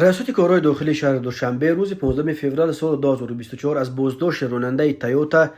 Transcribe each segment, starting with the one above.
ریاست کارهای داخلی شهر دوشنبه روز 15 فوریه سال 2024 از بازداشت راننده تویوتا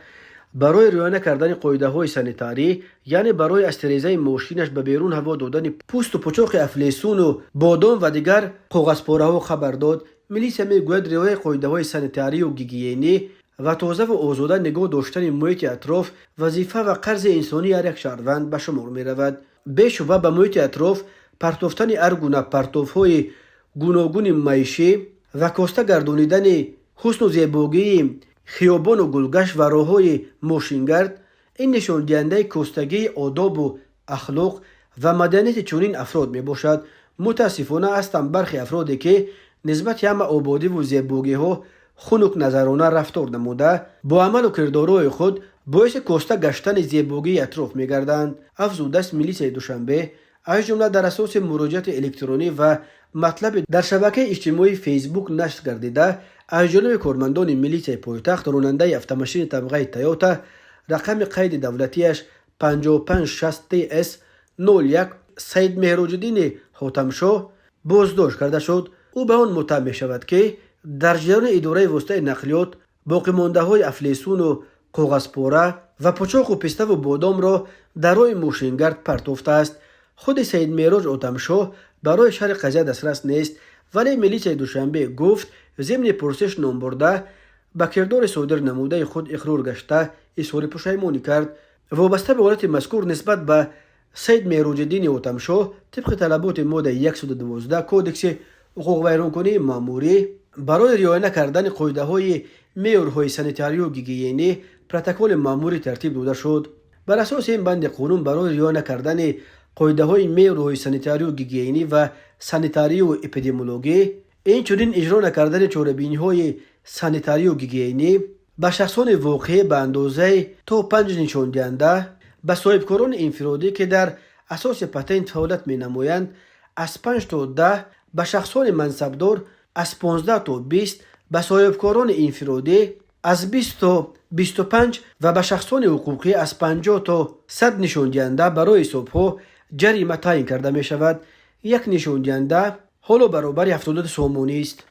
برای رعایت نکردن قاعده‌های سانیتاری، یعنی برای از تریزه ماشینش به بیرون هوا دادن پوست و پچاق افلیسون و بادام و دیگر کاغذپاره‌ها خبر داد. میلیسیا میگوید رعایت قاعده‌های سانیتاری و گیگینی و تازه و آزاده نگاه داشتن محیط اطراف وظیفه و قرض انسانی هر یک شهروند به شمار می‌رود. بیشتر به محیط اطراف پرتافتن هر گونه پرتوهای گوناگون معیشی و کاسته گردانیدن حسن و زیبایی خیابان و گلگشت و راه‌های ماشینگرد، این نشان دهنده کاستگی آداب و اخلاق و مدنیت چنین افراد می باشد. متاسفانه هستند برخی افرادی که نسبت همه آبادی و زیبایی ها خنک نظرانه رفتار نموده با عمل و کردارهای خود باعث کاسته گشتن زیبایی اطراف می گردند. افزوده است میلیسیا دوشنبه از جمله در اساس مراجعات الکترونی و مطلب در شبکه اجتماعی فیسبوک نشر گردیده از جانب کارمندان میلیسیا پایتخت راننده افت طبقه تویوتا رقم قید دولتیش 5560TS 01 سید مهراج‌الدین حاتم‌شاه بازداشت کرده شد. او به آن متهم می شود که در جریان اداره واسطه نقلیات باقی مانده های افلیسون و کاغذپاره و پچاق و پسته و بادام را در راه ماشینگرد پرتافته است. خود سید مهراج حاتم‌شاه برای شرح قضیه دسترس نیست، ولی میلیسیا دوشنبه گفت ضمن پرسش نام برده به کردار صادر نموده خود اقرار گشته اظهار پشیمانی کرد. وابسته به حالت مذکور نسبت به سید مهراج‌الدین حاتم‌شاه طبق طلبات ماده 112 کودکس حقوق ویرانکنی ماموری برای رعایت نکردن قاعده‌های معیارهای سانیتاری و گیگینی پروتکل ماموری ترتیب داده شد. بر اساس این بند قانون برای رعایت نکردن قاعده‌های معیارهای سانیتاری و گیگینی و سانیتاری و اپیدمیولوژی، این چنین اجرا نکردن چاره‌بینی‌های سانیتاری و گیگینی به شخصان واقعی به اندازه تا 5 نشان دهنده به صاحبکاران انفرادی که در اساس پتنت فعالیت می‌نمایند از 5 تا 10، به شخصان منصبدار از 15 تا 20، به صاحبکاران انفرادی از 20 تا 25 و به شخصان حقوقی از 50 تا 100 نشان دهنده برای حساب‌ها جریمه تعیین کرده می شود. یک نشان دهنده حالا برابر 70 سامانی است.